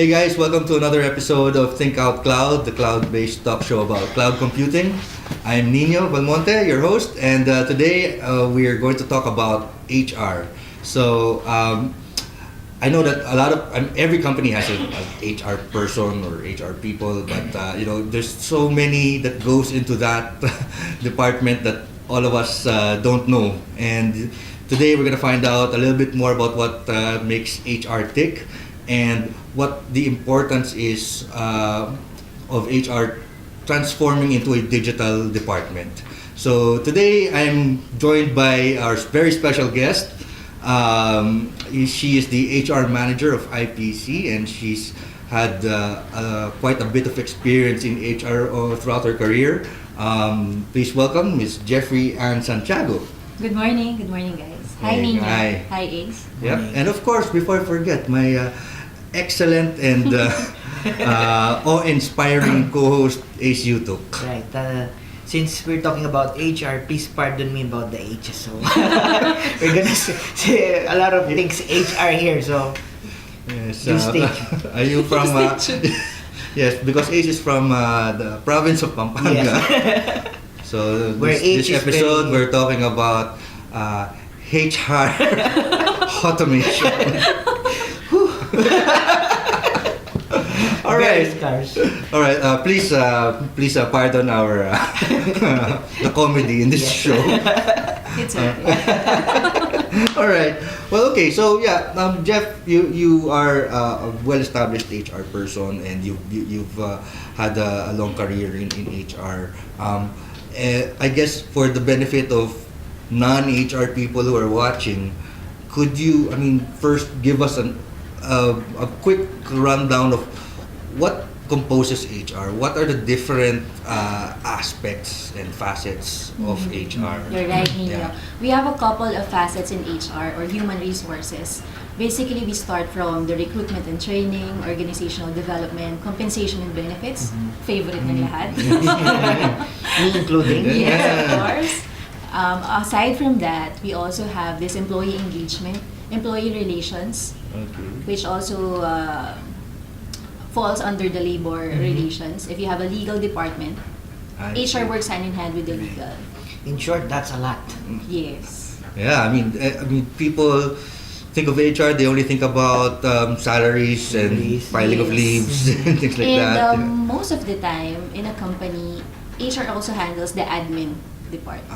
Hey guys, welcome to another episode of Think Out Cloud, the cloud-based talk show about cloud computing. I'm Nino Belmonte, your host, and today we are going to talk about HR. So I know that every company has an HR person or HR people, but there's so many that goes into that department that all of us don't know. And today we're going to find out a little bit more about what makes HR tick and what the importance is of HR transforming into a digital department. So today I'm joined by our very special guest. She is the HR manager of IPC, and she's had quite a bit of experience in HR throughout her career. Please welcome Ms. Jefrri-Ann Santiago. Good morning guys. Hi Hey, Nino. hi. Hi Ace. Yeah, and of course, before I forget, my excellent and awe-inspiring co-host Ace Yutok. Right. Since we're talking about HR, please pardon me about the H. So we're gonna say a lot of things HR here. So Yes, you state. are you from? Yes, because Ace is from the province of Pampanga. Yes. So Where this H is episode, very- we're talking about HR automation. All Very right. scarce. All right, please pardon our the comedy in this Yes. show. It's okay. All right. Well, okay. So yeah, Jeff, you are a well-established HR person, and you've had a long career in HR. I guess for the benefit of non-HR people who are watching, could you, first give us a quick rundown of what composes HR? What are the different aspects and facets of HR? You're right, Nino. Yeah. We have a couple of facets in HR or human resources. Basically, we start from the recruitment and training, organizational development, compensation and benefits. Favorite ng lahat. Me including. Yes, Yeah. of course. Aside from that, we also have this employee engagement, employee relations, Okay. which also falls under the labor relations. If you have a legal department, I HR see. works hand in hand with the legal. In short, that's a lot. Yes. Yeah, I mean, people think of HR, they only think about salaries and Salaries. filing of Yes. leaves and things like And that. most of the time in a company, HR also handles the admin department.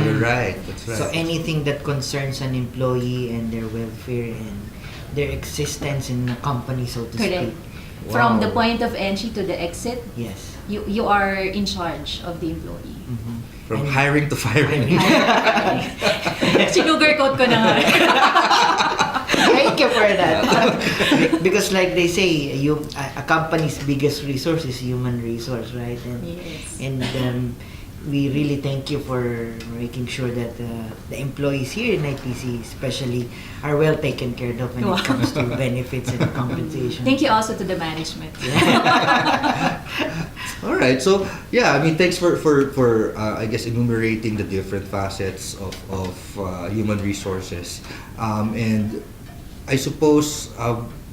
You're right. That's right. So anything that concerns an employee and their welfare and their existence in a company, so to Correct. speak. From the Wow. point of entry to the exit, Yes. you are in charge of the employee. From And- hiring to firing. Sinugarcoat ko na nga. Thank you for that. Because like they say, a company's biggest resource is human resource, right? And Yes. and we really thank you for making sure that the employees here in IPC especially are well taken care of when Wow. it comes to benefits and compensation. Thank you also to the management. All right. So yeah, thanks for I guess enumerating the different facets of human resources. And I suppose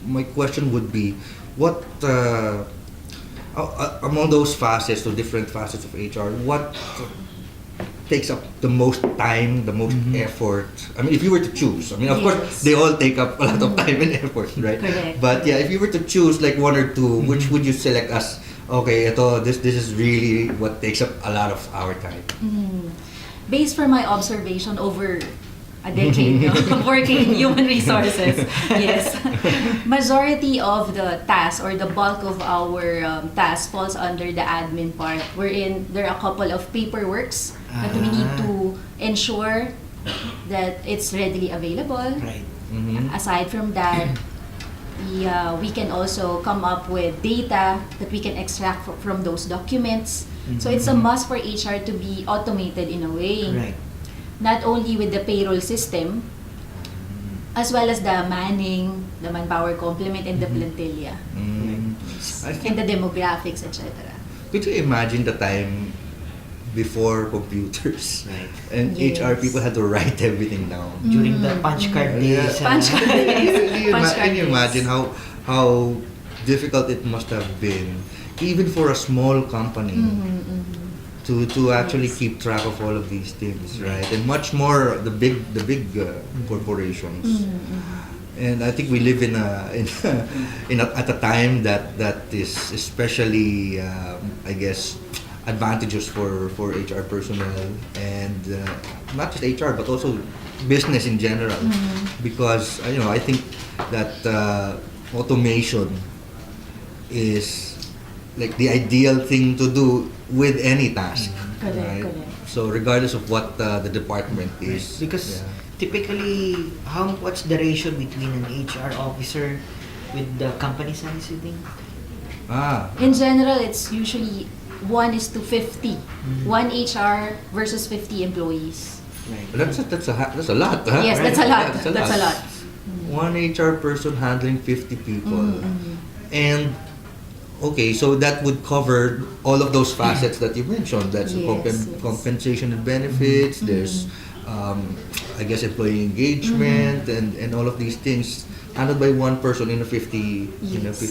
my question would be, what among those facets, the different facets of HR, what takes up the most time, the most effort? If you were to choose, of course, Yes. they all take up a lot of time and effort, right? Correct. But yeah, if you were to choose like one or two, which would you select as, okay, this is really what takes up a lot of our time? Based from my observation over a decade of working in human resources, yes, majority of the tasks or the bulk of our tasks falls under the admin part, wherein there are a couple of paperworks that we need to ensure that it's readily available. Right. Aside from that, we can also come up with data that we can extract from those documents. So it's a must for HR to be automated in a way. Right. Not only with the payroll system, as well as the manning, the manpower complement, and the plantilla, I and think, the demographics, etc. could you imagine the time before computers. Right. And Yes. HR people had to write everything down. During the punch card Yeah. days. Punch card days. Punch card Can you days. imagine how difficult it must have been, even for a small company, to actually Yes. keep track of all of these things, right? And much more the big corporations. And I think we live in at a time that is especially I guess advantageous for HR personnel, and not just HR but also business in general, because I think that automation is like the ideal thing to do with any task, Correct, right? correct. So regardless of what the department is, Because yeah. typically, what's the ratio between an HR officer with the company size, you think? In general, it's usually 1:50. One HR versus 50 employees. Right. That's a lot, huh? Yes, Right. that's a lot. Yeah, That's a lot. One HR person handling 50 people. And okay, so that would cover all of those facets that you mentioned. That's Yes, yes. compensation and benefits. There's, I guess, employee engagement and all of these things handled by one person in a 50 Yes.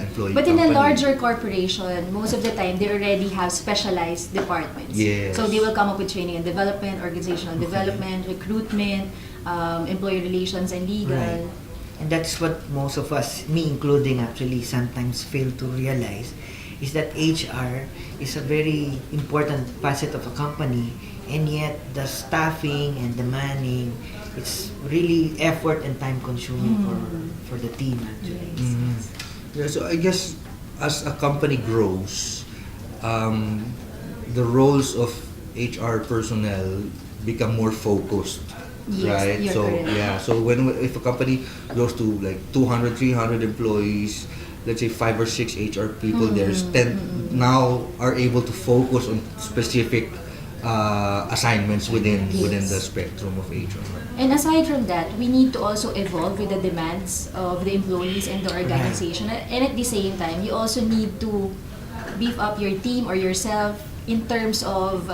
employee. But in a company. larger corporation, most of the time they already have specialized departments. Yes. So they will come up with training and development, organizational development, recruitment, employee relations, and legal. Right. And that's what most of us, me including actually, sometimes fail to realize, is that HR is a very important facet of a company, and yet the staffing and the manning, it's really effort and time consuming for the team actually. Mhm. Yeah, so I guess as a company grows, the roles of HR personnel become more focused, Yes, right? you're So correct. yeah, so if a company grows to like 200, 300 employees, let's say 5 or 6 HR people, there's 10 now are able to focus on specific assignments within the Yes. spectrum of HR. And aside from that, we need to also evolve with the demands of the employees and the organization. And at the same time, you also need to beef up your team or yourself in terms of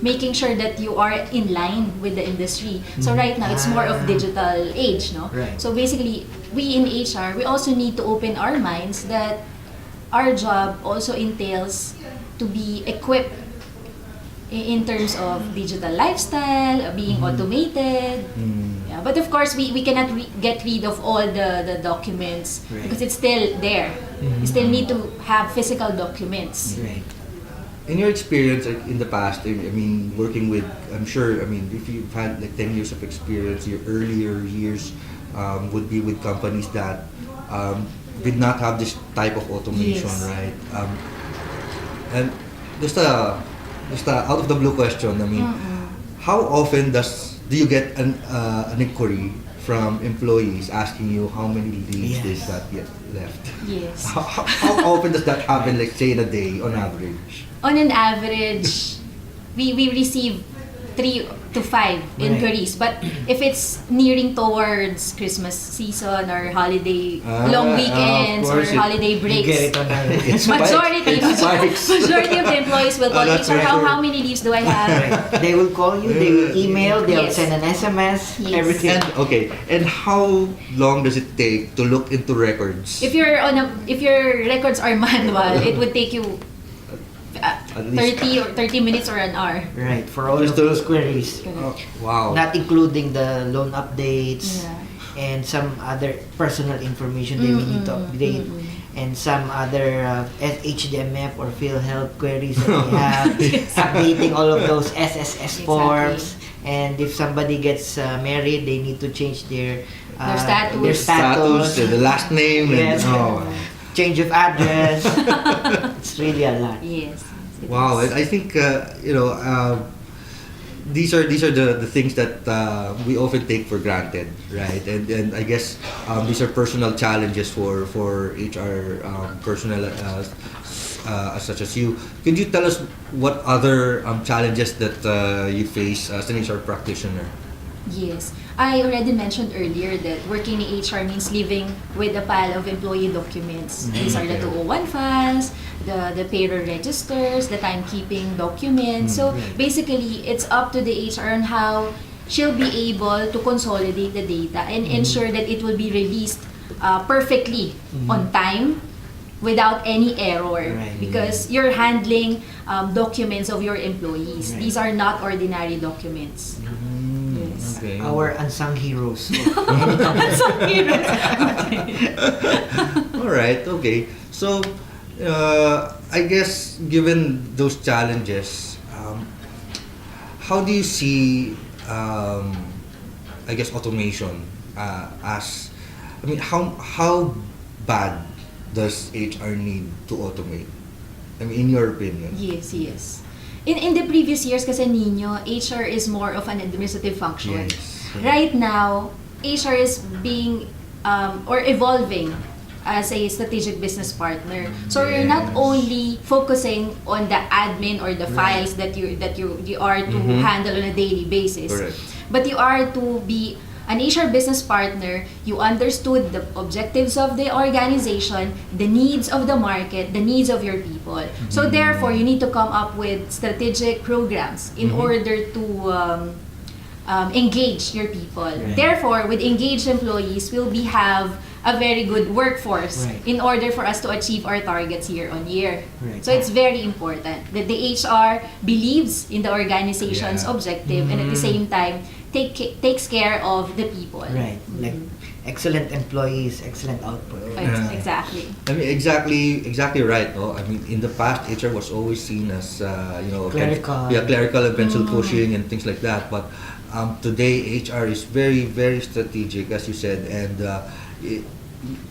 making sure that you are in line with the industry. So right now, it's more of digital age, no? Right. So basically, we in HR, we also need to open our minds that our job also entails to be equipped in terms of digital lifestyle, being automated. Yeah, but of course, we cannot get rid of all the documents Right. because it's still there. You still need to have physical documents. Right. In your experience like, in the past, I mean, working with, I'm sure, I mean, if you've had like 10 years of experience, your earlier years would be with companies that did not have this type of automation, Yes. right? And just a out of the blue question, I mean, how often do you get an inquiry from employees asking you how many leaves they've got yet left? Yes. How often does that happen, like say in a day on average? On an average, we receive 3 to 5 inquiries. But if it's nearing towards Christmas season or holiday, long weekends of or course holiday You breaks, get it on a It spikes. majority of the employees will call That's HR, for sure. how many leaves do I have? Right. They will call you, they will email, they'll Yes. send an SMS, Yes. everything. And okay, and how long does it take to look into records? If your records are manual, it would take you At least 30 minutes or an hour. Right, for all Just of those to- queries. Oh, wow. Not including the loan updates Yeah. and some other personal information they will need to update. And some other HDMF or PhilHealth queries that they have, updating all of those SSS forms. And if somebody gets married, they need to change their status. Status, the last name, Yes. and oh. Change of address. It's really a lot. Yes. it Wow, is. I think these are the things that we often take for granted, right? And I guess these are personal challenges for HR personnel such as you. Could you tell us what other challenges that you face as an HR practitioner? Yes. I already mentioned earlier that working in HR means living with a pile of employee documents. These are the 201 files, the payroll registers, the timekeeping documents. So basically, it's up to the HR on how she'll be able to consolidate the data and ensure that it will be released perfectly on time without any error, Right. because you're handling documents of your employees. Right. These are not ordinary documents. Yes. Okay. Our unsung heroes. Some heroes. Okay. All right. Okay. So, I guess given those challenges, how do you see, I guess, automation as? I mean, how bad does HR need to automate? I mean, in your opinion. Yes, yes. In the previous years, kasi Nino, HR is more of an administrative function. Yes. Right now, HR is being or evolving as a strategic business partner. So you're not Yes. only focusing on the admin or the Right. files that you are to Mhm. handle on a daily basis, Correct. but you are to be an HR business partner. You understood the objectives of the organization, the needs of the market, the needs of your people. So therefore, you need to come up with strategic programs in order to engage your people. Right. Therefore, with engaged employees, we'll have a very good workforce Right. in order for us to achieve our targets year on year. Right. So it's very important that the HR believes in the organization's Yeah. objective and at the same time takes care of the people. Right. Like excellent employees, excellent output. Yeah. Exactly. I mean, exactly right. No, I mean, in the past, HR was always seen as Clerical. clerical and pencil pushing and things like that. But today, HR is very, very strategic, as you said, and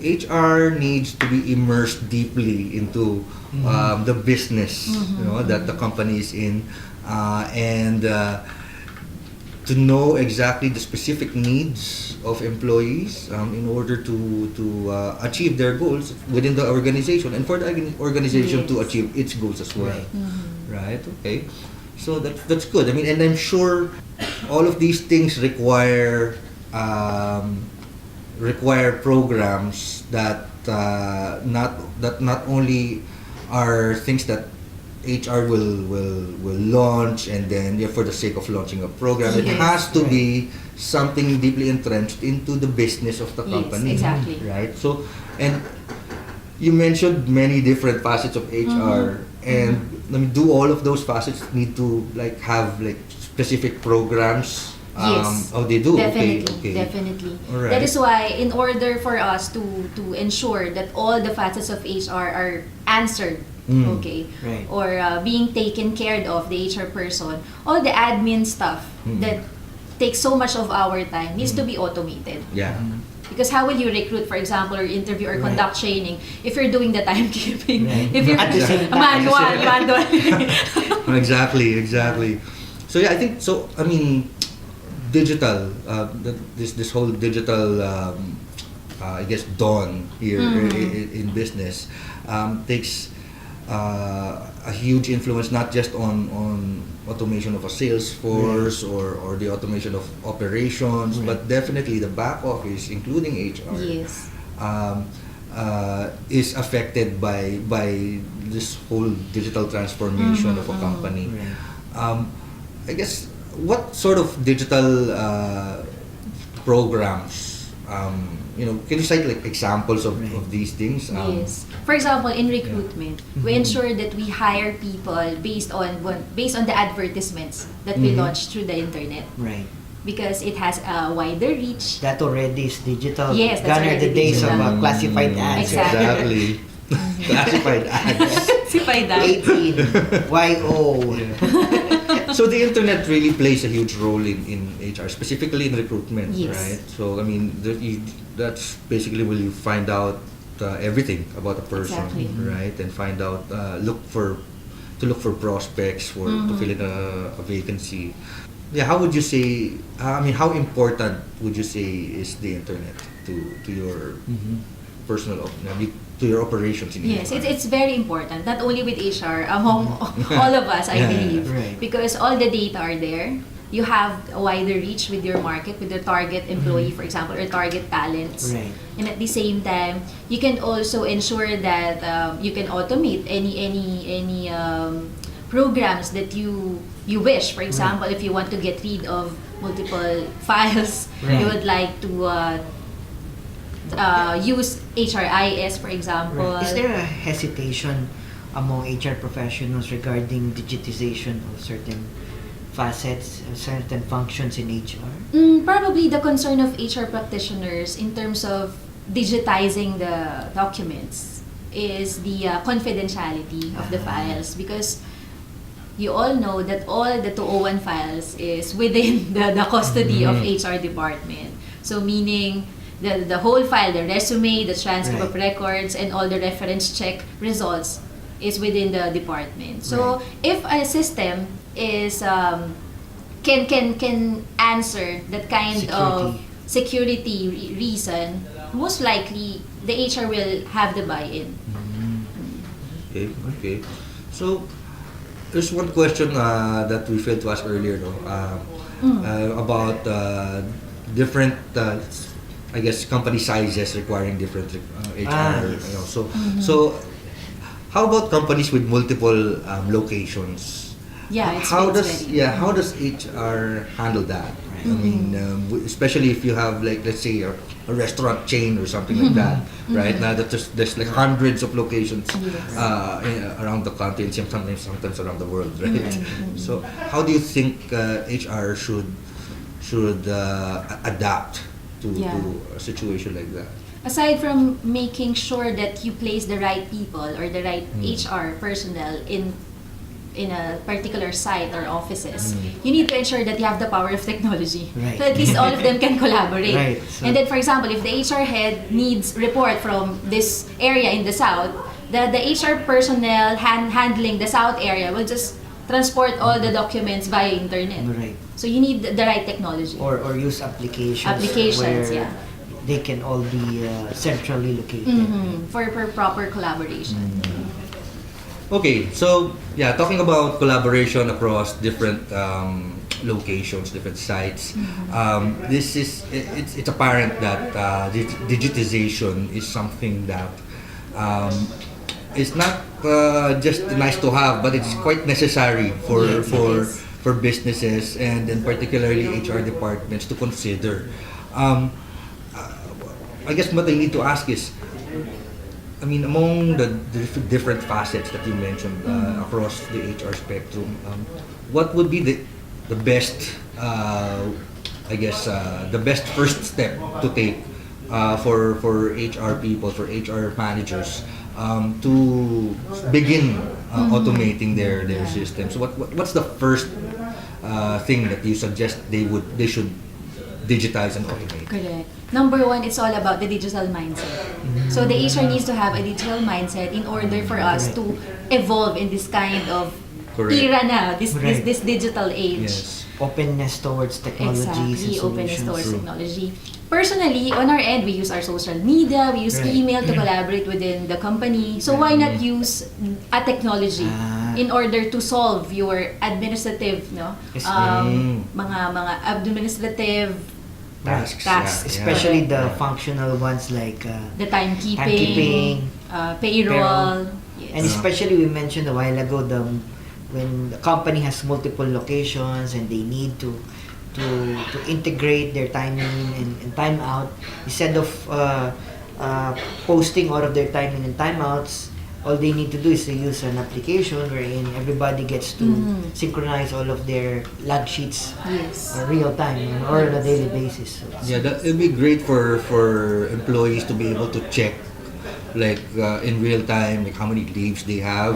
HR needs to be immersed deeply into the business, that the company is in, and to know exactly the specific needs of employees in order to achieve their goals within the organization, and for the organization to Yes. achieve its goals as well. Right. Right. Okay. So that's good. I mean, and I'm sure all of these things require programs that not only are things that HR will launch and then for the sake of launching a program. It Yes. has to be something deeply entrenched into the business of the Yes, company. exactly. Right. So, and you mentioned many different facets of HR, and I mean, do all of those facets need to have specific programs? Yes. Oh, they do. Definitely, Okay. definitely. Alright. That is why, in order for us to ensure that all the facets of HR are answered, okay, Right. or being taken care of, the HR person, all the admin stuff that takes so much of our time needs to be automated. Yeah. Because how will you recruit, for example, or interview or Right. conduct training if you're doing the timekeeping? Right. If you're At the same time. manual. Exactly. So yeah, I think so. I mean, digital. This whole digital, I guess, dawn here in business takes a huge influence, not just on automation of a sales force or the automation of operations, Right. but definitely the back office, including HR. Yes. Is affected by this whole digital transformation of a company. Right. I guess, what sort of digital programs, can you cite examples of these things? Yes. For example, in recruitment, we ensure that we hire people based on the advertisements that we launch through the internet, Right. because it has a wider reach. That already is digital. Yes, that's Gone are already the days of digital. classified ads. Exactly. Classified ads. Si Paida. 18 YO. So the internet really plays a huge role in HR, specifically in recruitment, Yes. right? So I mean, that's basically where you find out everything about a person, Exactly. right? And find out, look for prospects to fill in a vacancy. Yeah, how would you say? How important would you say is the internet to your personal to your operations in Yes, HR? it's very important, not only with HR, among all of us, I Yeah. believe. Right. Because all the data are there. You have a wider reach with your market, with your target employee, for example, or target talents. Right. And at the same time, you can also ensure that you can automate any programs that you wish. For example, if you want to get rid of multiple files, Right. you would like to use HRIS, for example. Right. Is there a hesitation among HR professionals regarding digitization of certain facets, certain functions in HR? Probably the concern of HR practitioners in terms of digitizing the documents is the confidentiality of the files, because you all know that all the 201 files is within the custody of HR department. So meaning the whole file, the resume, the transcript of records, and all the reference check results is within the department. So if a system is can answer that kind of security reason, most likely the HR will have the buy-in. Okay. So there's one question that we failed to ask earlier, no? About different, I guess, company sizes requiring different HR. Yes. You know, so how about companies with multiple locations? Yeah, How does HR handle that? I mean, especially if you have, like, let's say a restaurant chain or something like that, right? Now that there's like hundreds of locations around the country and sometimes around the world, right? So how do you think HR should adapt to a situation like that? Aside from making sure that you place the right people or the right HR personnel in a particular site or offices, you need to ensure that you have the power of technology. Right. So at least all of them can collaborate. Right. So and then, for example, if the HR head needs report from this area in the south, the HR personnel handling the south area will just transport all the documents via internet. Right. So you need the right technology. Or use applications where they can all be centrally located. For proper collaboration. Okay, so talking about collaboration across different locations, different sites, it's apparent that digitization is something that is not just nice to have, but it's quite necessary for businesses and then particularly HR departments to consider. I guess what I need to ask is, I mean, among the different facets that you mentioned across the HR spectrum, what would be the best, I guess, the best first step to take for HR people, for HR managers, to begin automating their systems? What's the first thing that you suggest they should digitize and automate? Correct. Number one, it's all about the digital mindset. So the HR needs to have a digital mindset in order for us to evolve in this kind of era na, this digital age. Yes. Openness towards technology. Exactly, openness towards technology. Personally, on our end, we use our social media, we use email to collaborate within the company. So why not use a technology in order to solve your administrative, mga administrative tasks. Especially the functional ones like the timekeeping, payroll. Yes. And especially we mentioned a while ago when the company has multiple locations and they need to integrate their time in and time out, instead of posting all of their time in and time outs, all they need to do is to use an application wherein everybody gets to synchronize all of their log sheets real time or on a daily basis. So That it'd be great for employees to be able to check, like in real time, like how many leaves they have,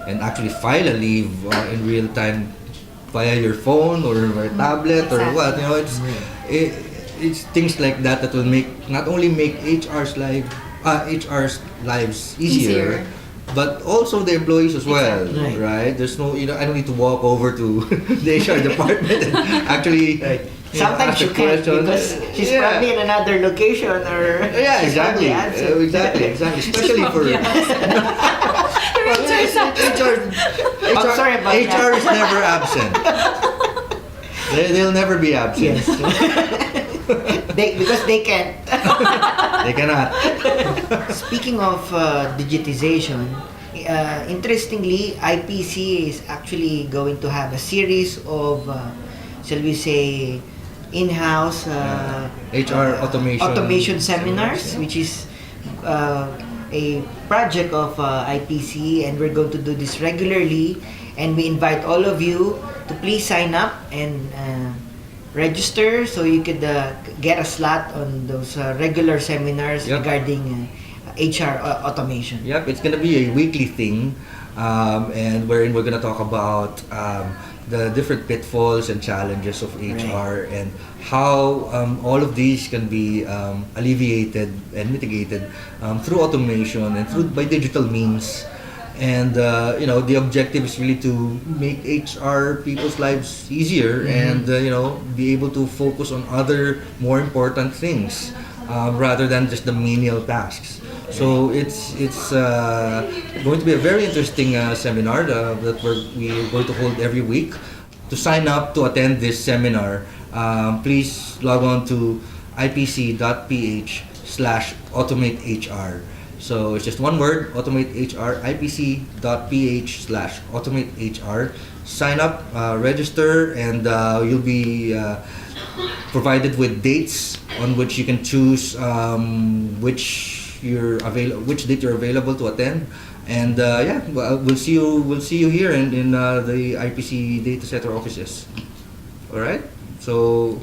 and actually file a leave in real time via your phone or tablet or what. You know, it's things like that will not only make HR's lives easier, but also the employees as well, right? There's no, I don't need to walk over to the HR department and actually sometimes you can't because she's probably in another location or exactly, especially for HR is never absent. They'll never be absent. Because they can't. They cannot. Speaking of digitization, interestingly, IPC is actually going to have a series of, shall we say, in-house HR automation seminars, which is a project of IPC, and we're going to do this regularly. And we invite all of you to please sign up and register so you could get a slot on those regular seminars Yep. regarding HR automation. Yep, it's gonna be a weekly thing, and wherein we're gonna talk about the different pitfalls and challenges of HR and how all of these can be alleviated and mitigated through automation and through by digital means. And the objective is really to make HR people's lives easier and be able to focus on other more important things rather than just the menial tasks. So it's going to be a very interesting seminar that we're going to hold every week. To sign up to attend this seminar, please log on to ipc.ph/automatehr. So it's just one word, automate HR, ipc.ph/automate HR. Sign up, register, and you'll be provided with dates on which you can choose which date you're available to attend. And we'll see you here in the IPC data center offices. All right. So,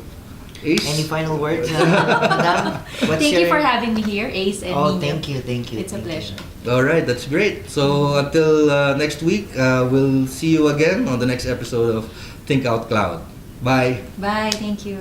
Ace. Any final words, Madam? Thank you for having me here, Ace and Nino. Thank you. It's a pleasure. All right, that's great. So until next week, we'll see you again on the next episode of Think Out Cloud. Bye. Bye, thank you.